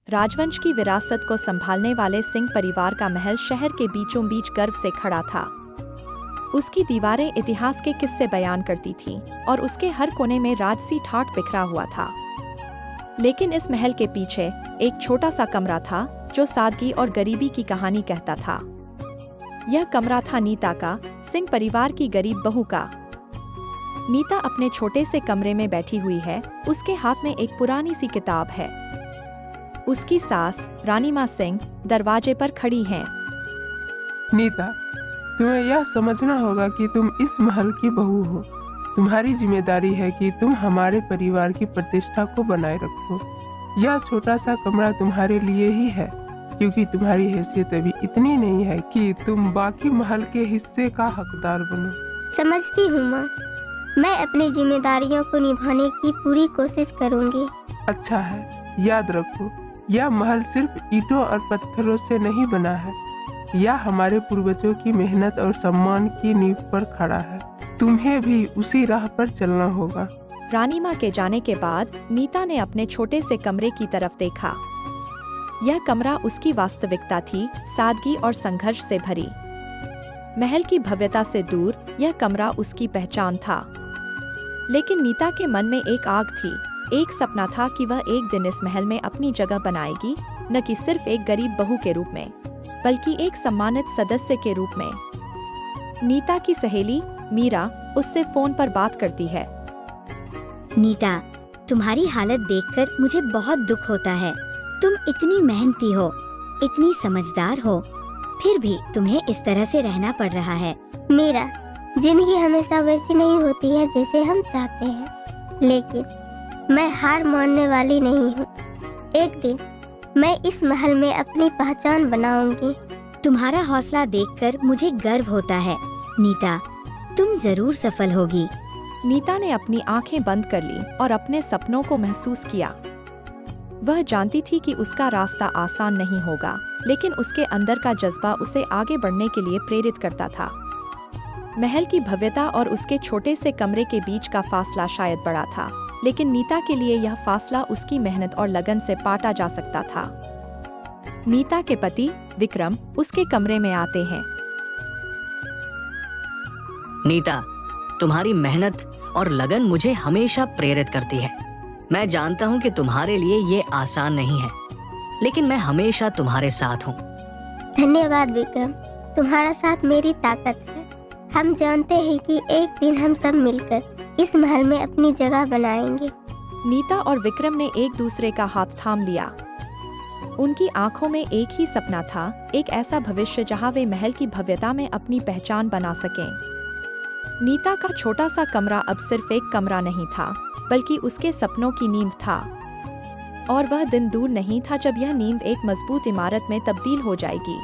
राजवंश की विरासत को संभालने वाले सिंह परिवार का महल शहर के बीचों बीच गर्व से खड़ा था। उसकी दीवारें इतिहास के किस्से बयान करती थीं और उसके हर कोने में राजसी ठाठ बिखरा हुआ था। लेकिन इस महल के पीछे एक छोटा सा कमरा था जो सादगी और गरीबी की कहानी कहता था। यह कमरा था नीता का, सिंह परिवार की गरीब बहू का। नीता अपने छोटे से कमरे में बैठी हुई है। उसके हाथ में एक पुरानी सी किताब है। उसकी सास रानी माँ सिंह दरवाजे पर खड़ी हैं। नीता, तुम्हें यह समझना होगा कि तुम इस महल की बहू हो। तुम्हारी जिम्मेदारी है कि तुम हमारे परिवार की प्रतिष्ठा को बनाए रखो। यह छोटा सा कमरा तुम्हारे लिए ही है, क्योंकि तुम्हारी हैसियत अभी इतनी नहीं है कि तुम बाकी महल के हिस्से का हकदार बनो। समझती हूँ माँ, मैं अपनी जिम्मेदारियों को निभाने की पूरी कोशिश करूँगी। अच्छा है, याद रखो, यह महल सिर्फ ईंटों और पत्थरों से नहीं बना है। यह हमारे पूर्वजों की मेहनत और सम्मान की नींव पर खड़ा है। तुम्हें भी उसी राह पर चलना होगा। रानी माँ के जाने के बाद नीता ने अपने छोटे से कमरे की तरफ देखा। यह कमरा उसकी वास्तविकता थी, सादगी और संघर्ष से भरी। महल की भव्यता से दूर यह कमरा उसकी पहचान था। लेकिन नीता के मन में एक आग थी, एक सपना था कि वह एक दिन इस महल में अपनी जगह बनाएगी, न कि सिर्फ एक गरीब बहू के रूप में, बल्कि एक सम्मानित सदस्य के रूप में। नीता की सहेली मीरा उससे फोन पर बात करती है। नीता, तुम्हारी हालत देखकर मुझे बहुत दुख होता है। तुम इतनी मेहनती हो, इतनी समझदार हो, फिर भी तुम्हें इस तरह से रहना पड़ रहा है। मीरा, जिंदगी हमेशा वैसी नहीं होती है जैसे हम चाहते हैं, लेकिन मैं हार मानने वाली नहीं हूँ। एक दिन मैं इस महल में अपनी पहचान बनाऊंगी। तुम्हारा हौसला देखकर मुझे गर्व होता है। नीता, तुम जरूर सफल होगी। नीता ने अपनी आंखें बंद कर ली और अपने सपनों को महसूस किया। वह जानती थी कि उसका रास्ता आसान नहीं होगा, लेकिन उसके अंदर का जज्बा उसे आगे बढ़ने के लिए प्रेरित करता था। महल की भव्यता और उसके छोटे से कमरे के बीच का फासला शायद बड़ा था, लेकिन नीता के लिए यह फासला उसकी मेहनत और लगन से पाटा जा सकता था। नीता के पति विक्रम उसके कमरे में आते हैं। नीता, तुम्हारी मेहनत और लगन मुझे हमेशा प्रेरित करती है। मैं जानता हूँ कि तुम्हारे लिए ये आसान नहीं है, लेकिन मैं हमेशा तुम्हारे साथ हूँ। धन्यवाद विक्रम, तुम्हारा साथ मेरी ताकत है। हम जानते हैं कि एक दिन हम सब मिलकर इस महल में अपनी जगह बनाएंगे। नीता और विक्रम ने एक दूसरे का हाथ थाम लिया। उनकी आंखों में एक ही सपना था, एक ऐसा भविष्य जहां वे महल की भव्यता में अपनी पहचान बना सकें। नीता का छोटा सा कमरा अब सिर्फ एक कमरा नहीं था, बल्कि उसके सपनों की नींव था। और वह दिन दूर नहीं था जब यह नींव एक मजबूत इमारत में तब्दील हो जाएगी।